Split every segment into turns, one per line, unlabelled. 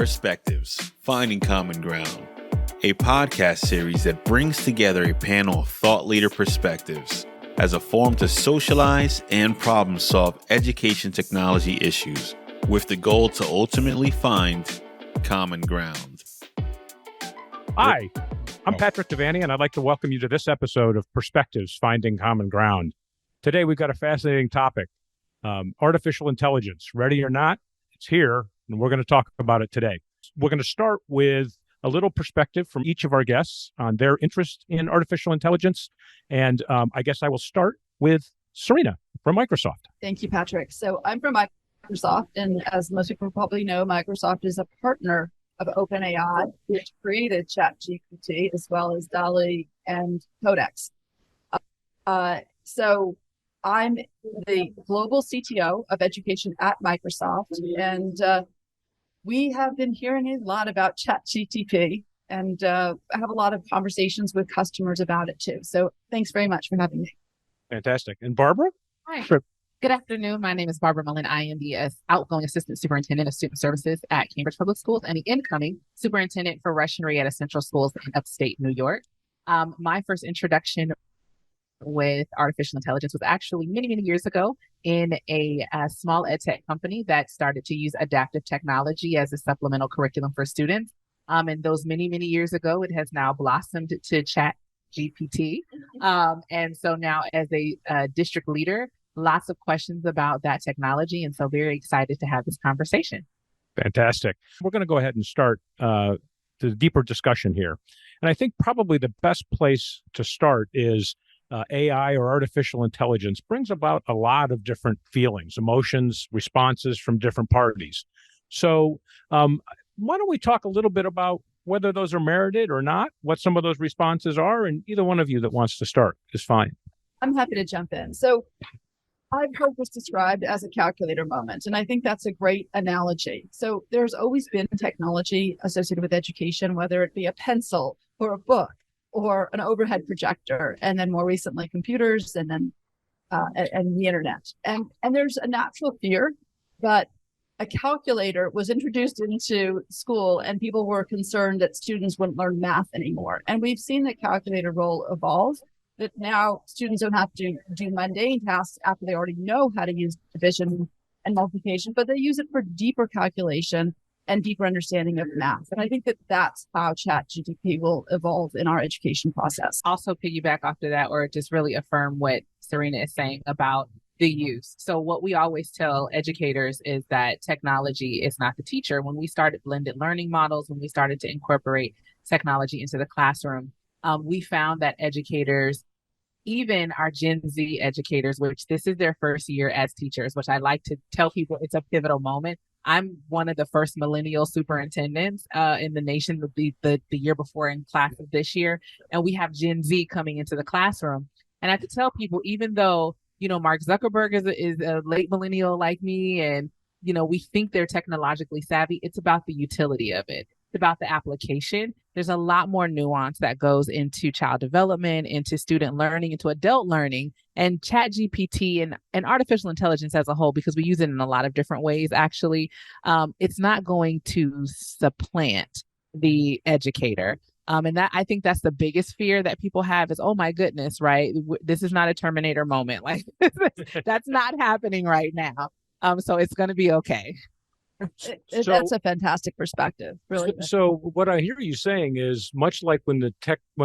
Perspectives, Finding Common Ground, a podcast series that brings together a panel of thought leader perspectives as a forum to socialize and problem solve education technology issues with the goal to ultimately find common ground.
Hi, I'm Patrick Devaney, and I'd like to welcome you to this episode of Perspectives, Finding Common Ground. Today, we've got a fascinating topic, artificial intelligence. Ready or not, it's here, and we're going to talk about it today. We're going to start with a little perspective from each of our guests on their interest in artificial intelligence. And I guess I will start with Serena from Microsoft.
Thank you, Patrick. So I'm from Microsoft, and as most people probably know, Microsoft is a partner of OpenAI, which created ChatGPT, as well as DALL-E and Codex. So I'm the global CTO of education at Microsoft, and we have been hearing a lot about ChatGPT, and I have a lot of conversations with customers about it too. So thanks very much for having me.
Fantastic. And Barbara?
Hi. Good afternoon. My name is Barbara Mullen. I am the outgoing Assistant Superintendent of Student Services at Cambridge Public Schools and the incoming Superintendent for Rush-Henrietta Central Schools in upstate New York. My first introduction with artificial intelligence was actually many, many years ago in a small ed tech company that started to use adaptive technology as a supplemental curriculum for students. And those many, many years ago, it has now blossomed to ChatGPT. And so now as a district leader, lots of questions about that technology. And so very excited to have this conversation.
Fantastic. We're going to go ahead and start the deeper discussion here. And I think probably the best place to start is AI or artificial intelligence brings about a lot of different feelings, emotions, responses from different parties. So why don't we talk a little bit about whether those are merited or not, what some of those responses are, and either one of you that wants to start is fine.
I'm happy to jump in. So I've heard this described as a calculator moment, and I think that's a great analogy. So there's always been technology associated with education, whether it be a pencil or a book or an overhead projector, and then more recently computers, and then and the internet. And there's a natural fear that a calculator was introduced into school and people were concerned that students wouldn't learn math anymore. And we've seen the calculator role evolve, that now students don't have to do mundane tasks after they already know how to use division and multiplication, but they use it for deeper calculation and deeper understanding of math. And I think that that's how ChatGPT will evolve in our education process.
Also piggyback off of that, or just really affirm what Serena is saying about the use. So what we always tell educators is that technology is not the teacher. When we started blended learning models, when we started to incorporate technology into the classroom, we found that educators, even our Gen Z educators, which this is their first year as teachers, which I like to tell people it's a pivotal moment. I'm one of the first millennial superintendents in the nation, the year before in class of this year. And we have Gen Z coming into the classroom. And I have to tell people, even though, Mark Zuckerberg is a late millennial like me, and, we think they're technologically savvy, it's about the utility of it. It's about the application. There's a lot more nuance that goes into child development, into student learning, into adult learning, and ChatGPT and artificial intelligence as a whole, because we use it in a lot of different ways, actually. It's not going to supplant the educator. And that, I think that's the biggest fear that people have is, oh my goodness, right? This is not a Terminator moment. Like that's not happening right now. So it's going to be okay.
That's a fantastic perspective, really.
So what I hear you saying is much like when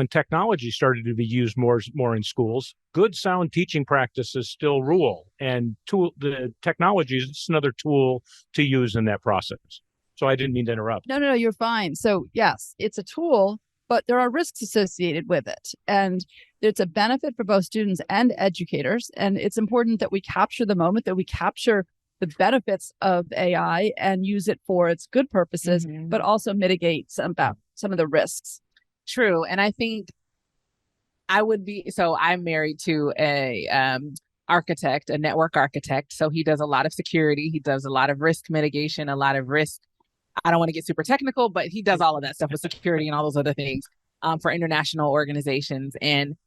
technology started to be used more in schools, good sound teaching practices still rule, and the technology is just another tool to use in that process. So I didn't mean to interrupt.
No, you're fine. So yes, it's a tool, but there are risks associated with it, and it's a benefit for both students and educators. And it's important that we capture the moment, that we capture the benefits of AI and use it for its good purposes, but also mitigate some of the risks.
True. And I think I'm married to a architect, a network architect. So he does a lot of security. He does a lot of risk mitigation, a lot of risk. I don't want to get super technical, but he does all of that stuff with security and all those other things for international organizations. And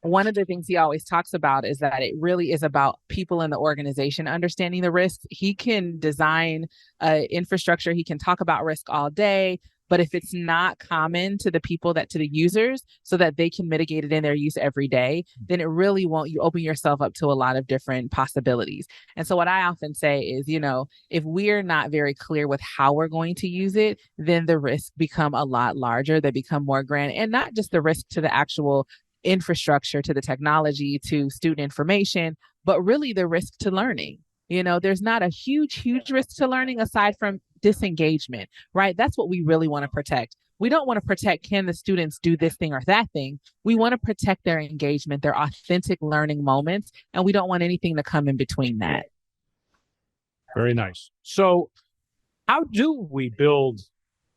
one of the things he always talks about is that it really is about people in the organization understanding the risks. He can design infrastructure, he can talk about risk all day, but if it's not common to the people to the users so that they can mitigate it in their use every day, then it really won't, you open yourself up to a lot of different possibilities. And so what I often say is, if we're not very clear with how we're going to use it, then the risks become a lot larger. They become more grand, and not just the risk to the actual infrastructure, to the technology, to student information, but really the risk to learning. There's not a huge risk to learning aside from disengagement, right? That's what we really want to protect. We don't want to protect, can the students do this thing or that thing? We want to protect their engagement, their authentic learning moments, and we don't want anything to come in between that.
Very nice. So how do we build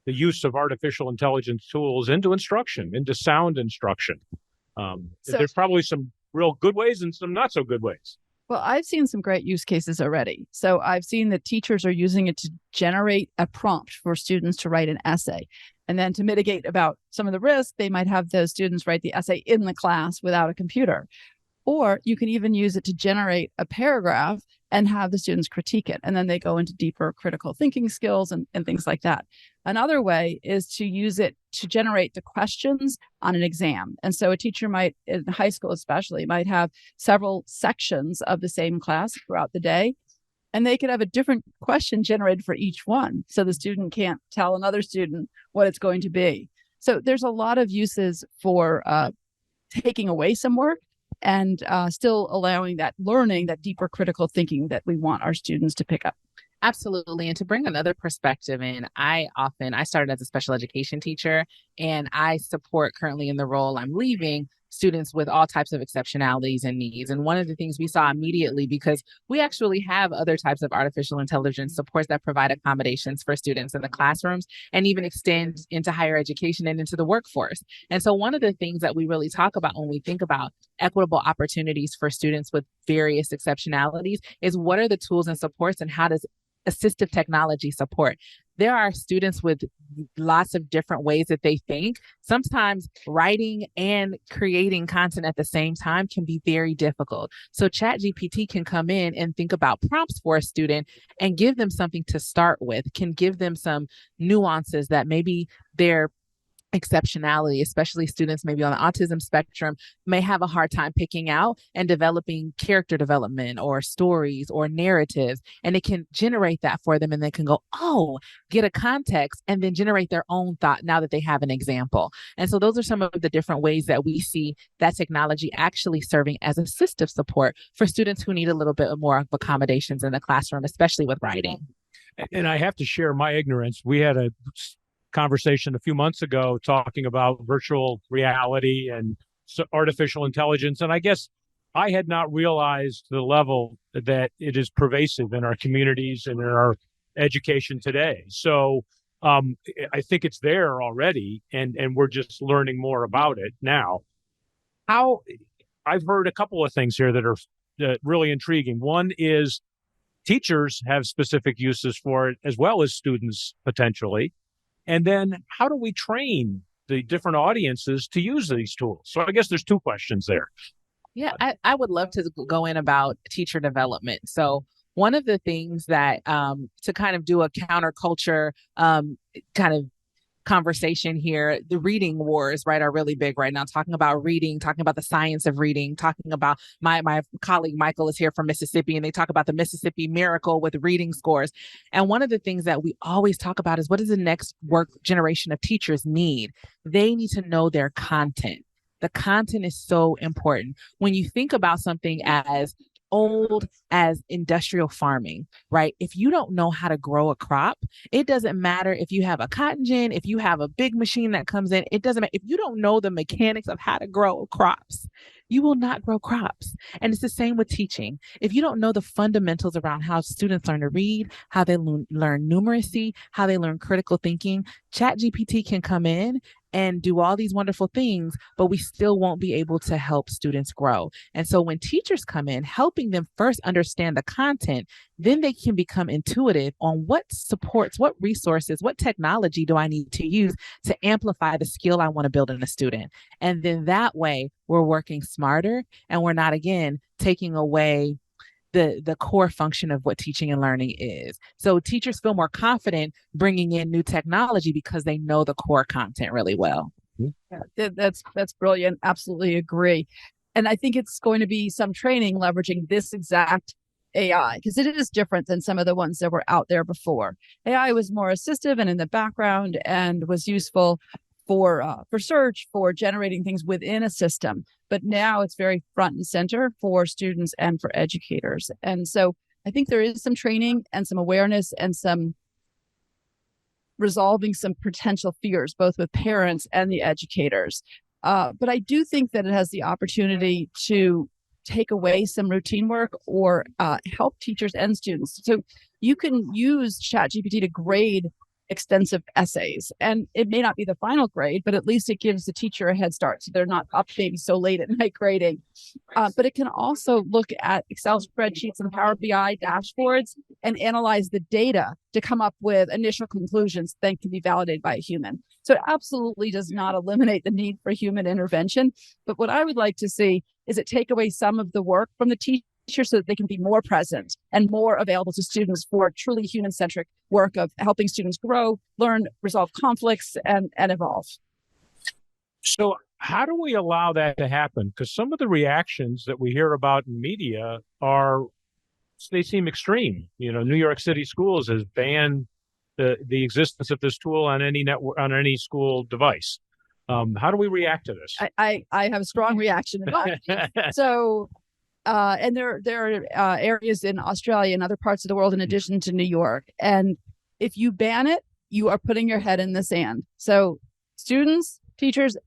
the use of artificial intelligence tools into instruction, into sound instruction? There's probably some real good ways and some not so good ways.
Well, I've seen some great use cases already. So I've seen that teachers are using it to generate a prompt for students to write an essay. And then to mitigate about some of the risk, they might have those students write the essay in the class without a computer. Or you can even use it to generate a paragraph and have the students critique it. And then they go into deeper critical thinking skills and things like that. Another way is to use it to generate the questions on an exam. And so a teacher might, in high school especially, might have several sections of the same class throughout the day. And they could have a different question generated for each one. So the student can't tell another student what it's going to be. So there's a lot of uses for taking away some work and still allowing that learning, that deeper critical thinking that we want our students to pick up.
Absolutely. And to bring another perspective in, I started as a special education teacher, and I support currently in the role I'm leaving students with all types of exceptionalities and needs. And one of the things we saw immediately, because we actually have other types of artificial intelligence supports that provide accommodations for students in the classrooms and even extend into higher education and into the workforce. And so one of the things that we really talk about when we think about equitable opportunities for students with various exceptionalities is what are the tools and supports, and how does assistive technology support? There are students with lots of different ways that they think. Sometimes writing and creating content at the same time can be very difficult. So ChatGPT can come in and think about prompts for a student and give them something to start with, can give them some nuances that maybe they're exceptionality, especially students maybe on the autism spectrum, may have a hard time picking out and developing character development or stories or narratives. And it can generate that for them, and they can go, get a context and then generate their own thought now that they have an example. And so those are some of the different ways that we see that technology actually serving as assistive support for students who need a little bit more of accommodations in the classroom, especially with writing.
And I have to share my ignorance. We had a conversation a few months ago talking about virtual reality and artificial intelligence. And I guess I had not realized the level that it is pervasive in our communities and in our education today. So I think it's there already, and we're just learning more about it now. I've heard a couple of things here that are really intriguing. One is teachers have specific uses for it, as well as students potentially. And then how do we train the different audiences to use these tools? So I guess there's two questions there.
Yeah, I would love to go in about teacher development. So one of the things that to kind of do a counterculture kind of conversation here, the reading wars, right, are really big right now, talking about reading, talking about the science of reading, talking about my colleague Michael is here from Mississippi, and they talk about the Mississippi miracle with reading scores. And one of the things that we always talk about is, what does the next work generation of teachers need? They need to know their content. The content is so important. When you think about something as old as industrial farming, right? If you don't know how to grow a crop, it doesn't matter if you have a cotton gin, if you have a big machine that comes in, it doesn't matter. If you don't know the mechanics of how to grow crops, you will not grow crops. And it's the same with teaching. If you don't know the fundamentals around how students learn to read, how they learn numeracy, how they learn critical thinking, ChatGPT can come in and do all these wonderful things, but we still won't be able to help students grow. And so when teachers come in, helping them first understand the content, then they can become intuitive on what supports, what resources, what technology do I need to use to amplify the skill I want to build in a student. And then that way we're working smarter, and we're not, again, taking away the core function of what teaching and learning is. So teachers feel more confident bringing in new technology because they know the core content really well.
Yeah, that's brilliant. Absolutely agree. And I think it's going to be some training leveraging this exact AI, because it is different than some of the ones that were out there before. AI was more assistive and in the background and was useful for search, for generating things within a system. But now it's very front and center for students and for educators. And so I think there is some training and some awareness and some resolving some potential fears, both with parents and the educators. But I do think that it has the opportunity to take away some routine work or help teachers and students. So you can use ChatGPT to grade extensive essays, and it may not be the final grade, but at least it gives the teacher a head start, so they're not up being so late at night grading. But it can also look at Excel spreadsheets and Power BI dashboards and analyze the data to come up with initial conclusions that can be validated by a human. So it absolutely does not eliminate the need for human intervention. But what I would like to see is it take away some of the work from the teacher so that they can be more present and more available to students for truly human-centric work of helping students grow, learn, resolve conflicts, and evolve.
So how do we allow that to happen? Because some of the reactions that we hear about in media they seem extreme. New York City Schools has banned the existence of this tool on any network, on any school device. How do we react to this?
I have a strong reaction. So and there are areas in Australia and other parts of the world in addition to New York. And if you ban it, you are putting your head in the sand. So students, teachers,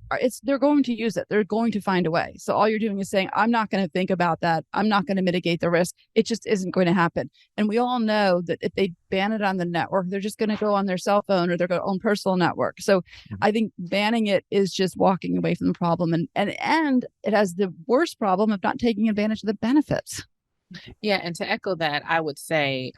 they're going to use it. They're going to find a way. So all you're doing is saying, I'm not going to think about that. I'm not going to mitigate the risk. It just isn't going to happen. And we all know that if they ban it on the network, they're just going to go on their cell phone or their own personal network. So I think banning it is just walking away from the problem. And it has the worst problem of not taking advantage of the benefits.
Yeah, and to echo that, I would say,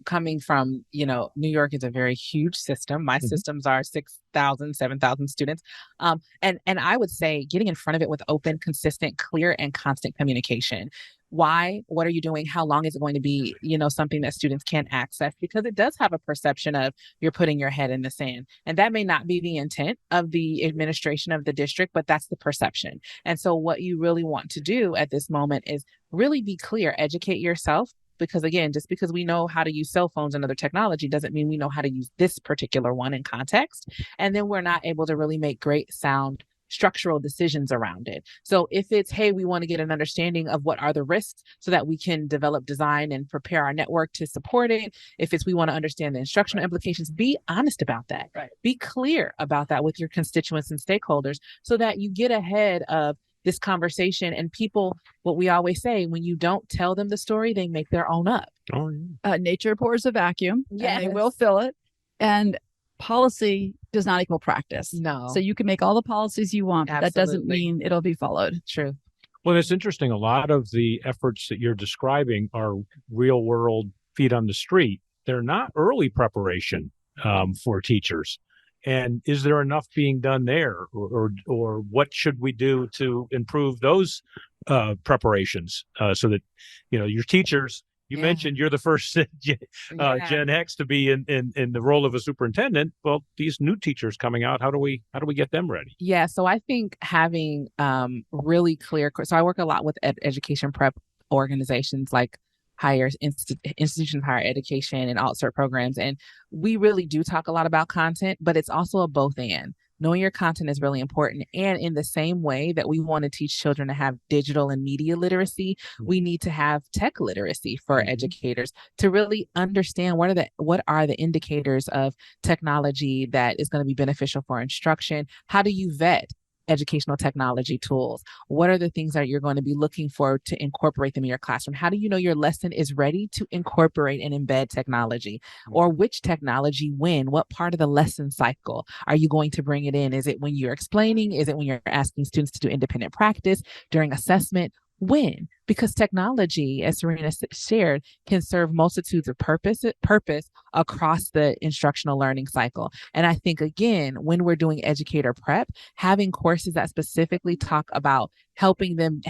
coming from, New York is a very huge system. My systems are 6,000, 7,000 students. And I would say getting in front of it with open, consistent, clear, and constant communication. Why? What are you doing? How long is it going to be, something that students can't access? Because it does have a perception of you're putting your head in the sand. And that may not be the intent of the administration of the district, but that's the perception. And so what you really want to do at this moment is really be clear, educate yourself. Because again, just because we know how to use cell phones and other technology doesn't mean we know how to use this particular one in context. And then we're not able to really make great sound structural decisions around it. So if it's, hey, we want to get an understanding of what are the risks so that we can develop design and prepare our network to support it. If it's, we want to understand the instructional implications, be honest about that. Right. Be clear about that with your constituents and stakeholders so that you get ahead of this conversation. And people, what we always say, when you don't tell them the story, they make their own up.
Oh, yeah.
Nature pours a vacuum.
Yes.
And they will fill it. And policy does not equal practice.
No.
So you can make all the policies you want, but that doesn't mean it'll be followed.
True.
Well, it's interesting. A lot of the efforts that you're describing are real world feet on the street. They're not early preparation for teachers. And is there enough being done there, or what should we do to improve those preparations so that your teachers? You mentioned you're the first Gen X to be in the role of a superintendent. Well, these new teachers coming out, how do we get them ready?
Yeah, so I think having really clear. So I work a lot with education prep organizations like institutions of higher education and alt-cert programs, and we really do talk a lot about content, but it's also a both and. Knowing your content is really important. And in the same way that we want to teach children to have digital and media literacy, we need to have tech literacy for educators to really understand what are the indicators of technology that is going to be beneficial for instruction. How do you vet educational technology tools? What are the things that you're going to be looking for to incorporate them in your classroom? How do you know your lesson is ready to incorporate and embed technology? Or which technology when? What part of the lesson cycle are you going to bring it in? Is it when you're explaining? Is it when you're asking students to do independent practice during assessment? When? Because technology, as Serena shared, can serve multitudes of purpose across the instructional learning cycle. And I think, again, when we're doing educator prep, having courses that specifically talk about helping them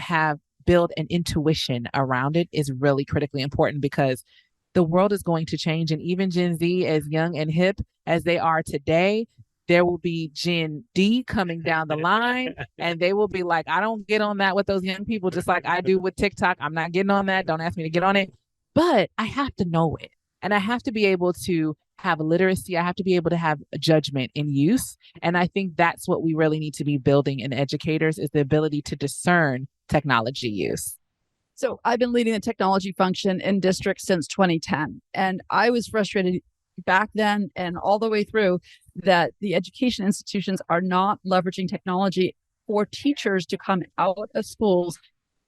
build an intuition around it is really critically important, because the world is going to change. And even Gen Z, as young and hip as they are today, there will be Gen D coming down the line, and they will be like, I don't get on that with those young people, just like I do with TikTok. I'm not getting on that. Don't ask me to get on it. But I have to know it. And I have to be able to have literacy. I have to be able to have judgment in use. And I think that's what we really need to be building in educators, is the ability to discern technology use.
So I've been leading the technology function in districts since 2010. And I was frustrated back then and all the way through that the education institutions are not leveraging technology for teachers to come out of schools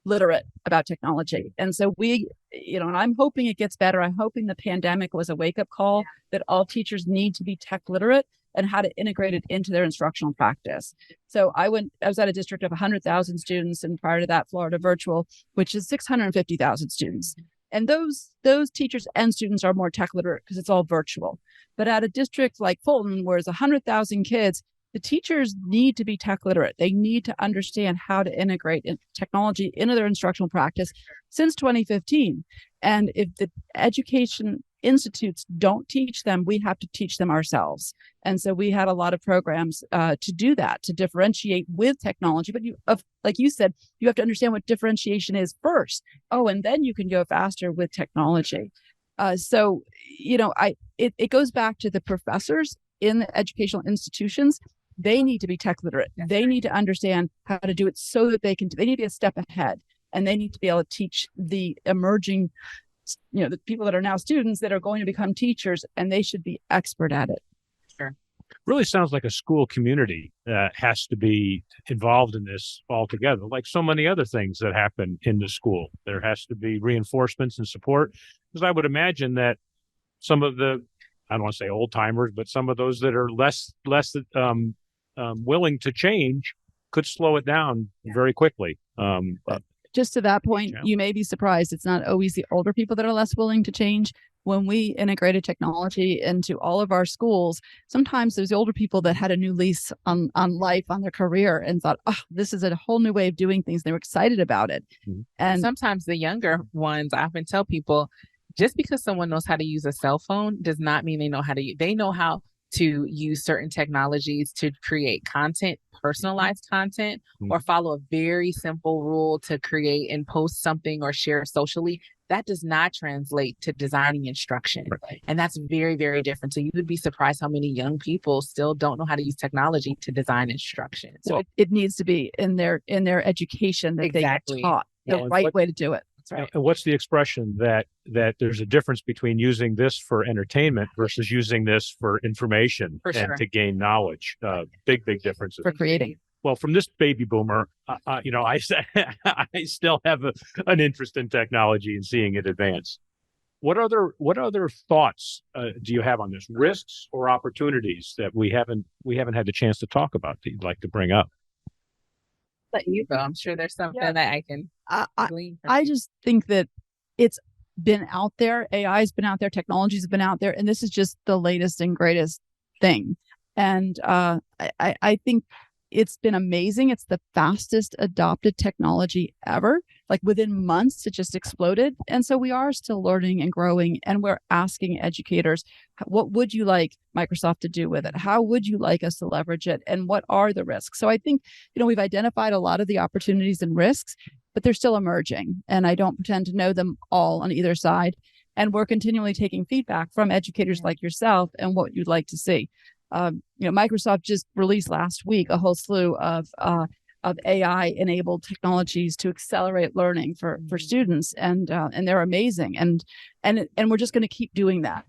literate about technology. And so and I'm hoping it gets better. I'm hoping the pandemic was a wake-up call that all teachers need to be tech literate and how to integrate it into their instructional practice. So I was at a district of 100,000 students, and prior to that, Florida Virtual, which is 650,000 students. And those teachers and students are more tech literate because it's all virtual. But at a district like Fulton, where it's 100,000 kids, the teachers need to be tech literate. They need to understand how to integrate technology into their instructional practice since 2015. And if the education institutes don't teach them, we have to teach them ourselves. And so we had a lot of programs to do that, to differentiate with technology. But like you said, you have to understand what differentiation is first. Oh, and then you can go faster with technology. It goes back to the professors in the educational institutions. They need to be tech literate. They need to understand how to do it so that they need to be a step ahead, and they need to be able to teach the emerging, the people that are now students that are going to become teachers, and they should be expert at it.
Sure.
Really sounds like a school community has to be involved in this altogether. Like so many other things that happen in the school, there has to be reinforcements and support. Because I would imagine that some of the, I don't want to say old timers, but some of those that are less willing to change could slow it down very quickly.
Just to that point, you may be surprised. It's not always the older people that are less willing to change. When we integrated technology into all of our schools, sometimes there's the older people that had a new lease on life, on their career, and thought, oh, this is a whole new way of doing things. They were excited about it. Mm-hmm. And
sometimes the younger ones, I often tell people, just because someone knows how to use a cell phone does not mean they know how to use certain technologies to create content, personalized content, or follow a very simple rule to create and post something or share socially. That does not translate to designing instruction. Right. And that's very, very different. So you would be surprised how many young people still don't know how to use technology to design instruction.
So it needs to be in their education that they get taught the right way to do it.
Right. And what's the expression that there's a difference between using this for entertainment versus using this for information and to gain knowledge? Big differences.
For creating.
Well, from this baby boomer, I still have an interest in technology and seeing it advance. What other thoughts do you have on this? Risks or opportunities that we haven't had the chance to talk about that you'd like to bring up?
Let you go. I'm sure there's something that I can glean from.
I just think that it's been out there. AI has been out there. Technologies have been out there. And this is just the latest and greatest thing. And I think it's been amazing. It's the fastest adopted technology ever. Like within months, it just exploded. And so we are still learning and growing. And we're asking educators, what would you like Microsoft to do with it? How would you like us to leverage it? And what are the risks? So I think, we've identified a lot of the opportunities and risks, but they're still emerging. And I don't pretend to know them all on either side. And we're continually taking feedback from educators like yourself and what you'd like to see. Microsoft just released last week a whole slew of AI-enabled technologies to accelerate learning for students, and they're amazing. And we're just going to keep doing that.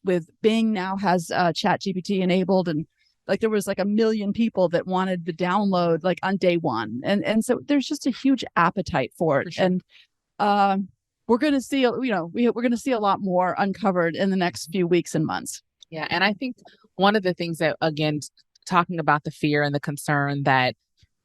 With Bing now has ChatGPT enabled, and like there was like 1 million people that wanted the download like on day one. And so there's just a huge appetite for it.
For sure.
And we're going to see, we're going to see a lot more uncovered in the next few weeks and months.
Yeah. And I think one of the things that, again, talking about the fear and the concern that,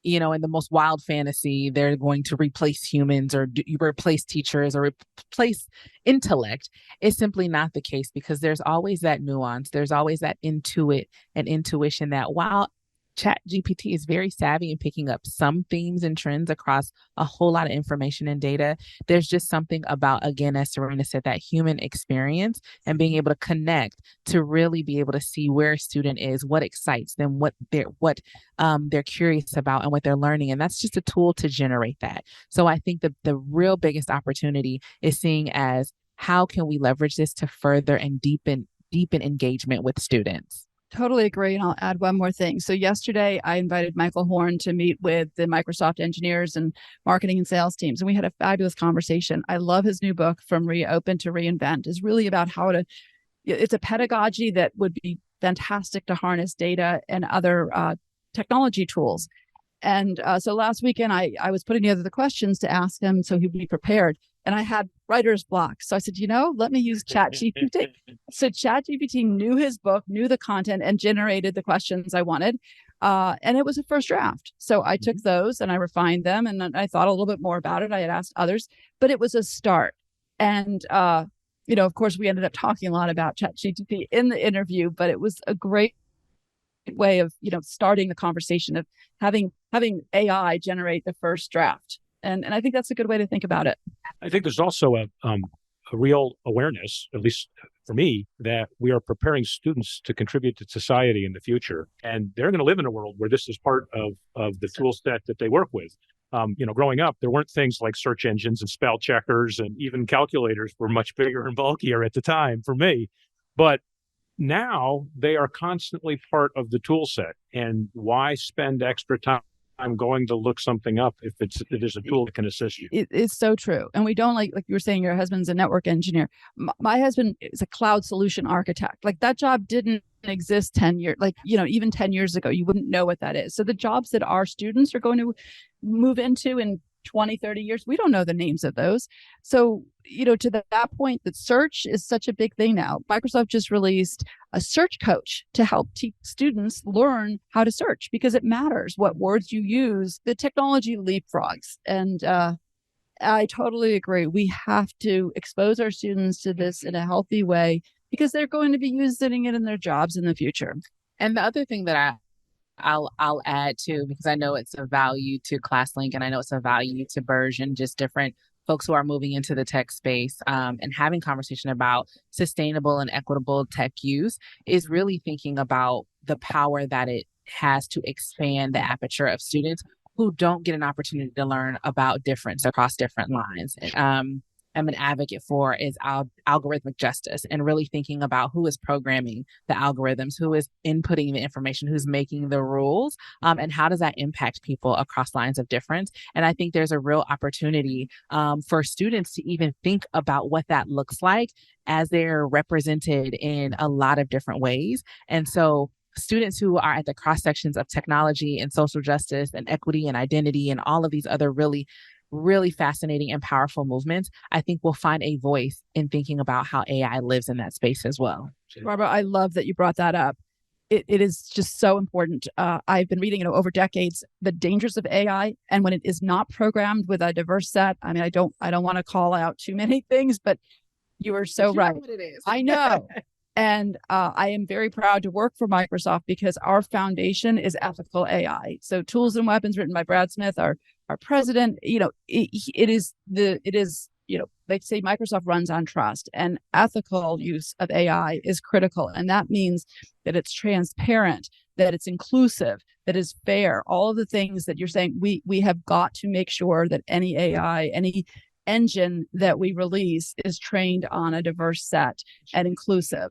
in the most wild fantasy, they're going to replace humans or replace teachers or replace intellect is simply not the case, because there's always that nuance. There's always that intuition that while ChatGPT is very savvy in picking up some themes and trends across a whole lot of information and data, there's just something about, again, as Serena said, that human experience and being able to connect to really be able to see where a student is, what excites them, what they're curious about and what they're learning. And that's just a tool to generate that. So I think the real biggest opportunity is seeing as how can we leverage this to further and deepen engagement with students.
Totally agree. And I'll add one more thing. So yesterday, I invited Michael Horn to meet with the Microsoft engineers and marketing and sales teams. And we had a fabulous conversation. I love his new book, From Reopen to Reinvent. It's really about it's a pedagogy that would be fantastic to harness data and other technology tools. And so last weekend, I was putting together the questions to ask him so he'd be prepared. And I had writer's block. So I said, let me use ChatGPT. So ChatGPT knew his book, knew the content, and generated the questions I wanted. And it was a first draft. So I took those and I refined them, and I thought a little bit more about it. I had asked others, but it was a start. And, of course, we ended up talking a lot about ChatGPT in the interview, but it was a great way of, starting the conversation of having AI generate the first draft. And I think that's a good way to think about it.
I think there's also a real awareness, at least for me, that we are preparing students to contribute to society in the future. And they're going to live in a world where this is part of the tool set that they work with. Growing up, there weren't things like search engines and spell checkers, and even calculators were much bigger and bulkier at the time for me. But now they are constantly part of the tool set. And why spend extra time going to look something up if it is a tool that can assist you?
It's so true. And we don't like you were saying, your husband's a network engineer. My husband is a cloud solution architect. Like that job didn't exist 10 years, even 10 years ago, you wouldn't know what that is. So the jobs that our students are going to move into in 20, 30 years, we don't know the names of those. So, to that point, that search is such a big thing now. Microsoft just released a search coach to help students learn how to search, because it matters what words you use. The technology leapfrogs. And I totally agree. We have to expose our students to this in a healthy way, because they're going to be using it in their jobs in the future.
And the other thing that I'll add to, because I know it's a value to ClassLink and I know it's a value to Burge and just different folks who are moving into the tech space, and having conversation about sustainable and equitable tech use, is really thinking about the power that it has to expand the aperture of students who don't get an opportunity to learn about difference across different lines. I'm an advocate for is algorithmic justice, and really thinking about who is programming the algorithms, who is inputting the information, who's making the rules, and how does that impact people across lines of difference. And I think there's a real opportunity for students to even think about what that looks like as they're represented in a lot of different ways. And so students who are at the cross sections of technology and social justice and equity and identity and all of these other really fascinating and powerful movements, I think we'll find a voice in thinking about how AI lives in that space as well.
Barbara, I love that you brought that up. It is just so important. I've been reading, over decades, the dangers of AI, and when it is not programmed with a diverse set. I mean, I don't want to call out too many things, but you are so right.
Know what it is.
I know. And I am very proud to work for Microsoft, because our foundation is ethical AI. So Tools and Weapons, written by Brad Smith, our president, it is they say Microsoft runs on trust, and ethical use of AI is critical. And that means that it's transparent, that it's inclusive, that is fair. All of the things that you're saying, we have got to make sure that any AI, any engine that we release is trained on a diverse set and inclusive.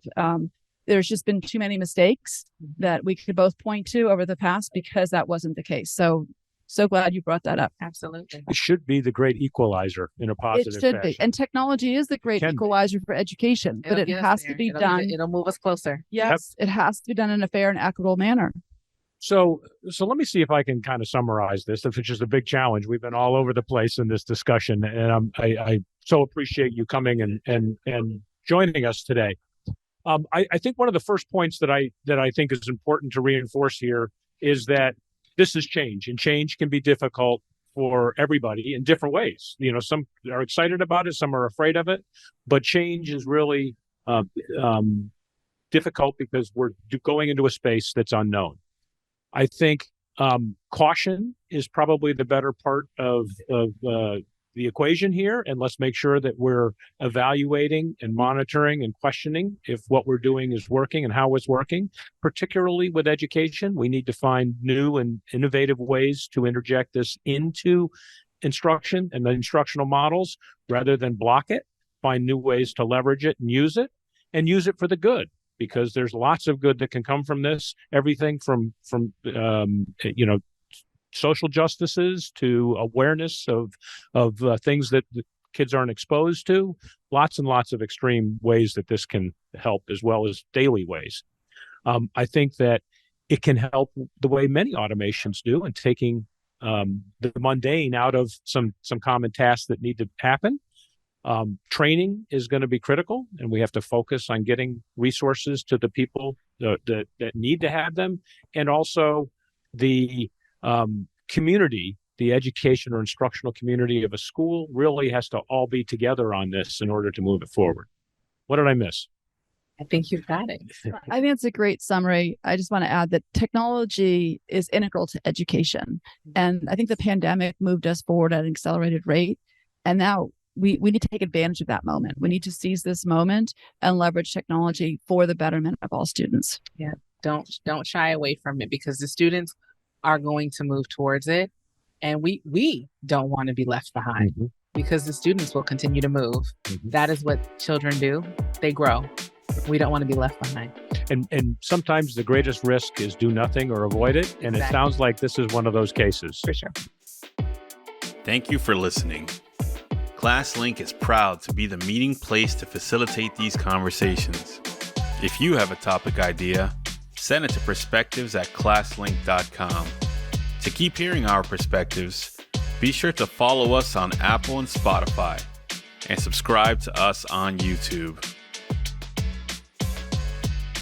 There's just been too many mistakes that we could both point to over the past, because that wasn't the case. So So glad you brought that up.
Absolutely.
It should be the great equalizer in a positive
It should
fashion.
be. And technology is the great
Can be.
equalizer for education, but it
It'll get us
has
there.
to be
It'll
done.
It'll move us closer.
Yes, it has to be done in a fair and equitable manner.
So let me see if I can kind of summarize this, which is a big challenge. We've been all over the place in this discussion, and I so appreciate you coming and joining us today. I think one of the first points that I think is important to reinforce here is that this is change, and change can be difficult for everybody in different ways. You know, some are excited about it, some are afraid of it, but change is really difficult because we're going into a space that's unknown. I think caution is probably the better part of the equation here, and let's make sure that we're evaluating and monitoring and questioning if what we're doing is working and how it's working. Particularly with education, we need to find new and innovative ways to interject this into instruction and the instructional models rather than block it. Find new ways to leverage it and use it for the good. Because there's lots of good that can come from this, everything from social justices to awareness of things that the kids aren't exposed to, lots and lots of extreme ways that this can help, as well as daily ways. I think that it can help the way many automations do in taking the mundane out of some common tasks that need to happen. Training is going to be critical, and we have to focus on getting resources to the people that need to have them. And also the community, the education or instructional community of a school really has to all be together on this in order to move it forward. What did I miss?
I think you've got it.
I think it's a great summary. I just want to add that technology is integral to education. And I think the pandemic moved us forward at an accelerated rate. And now we need to take advantage of that moment. We need to seize this moment and leverage technology for the betterment of all students.
Yeah. Don't shy away from it, because the students are going to move towards it. And we don't want to be left behind, because the students will continue to move. That is what children do. They grow. We don't want to be left behind.
And sometimes the greatest risk is do nothing or avoid it. And It sounds like this is one of those cases.
For sure.
Thank you for listening. ClassLink is proud to be the meeting place to facilitate these conversations. If you have a topic idea, send it to perspectives@classlink.com. To keep hearing our perspectives, be sure to follow us on Apple and Spotify, and subscribe to us on YouTube.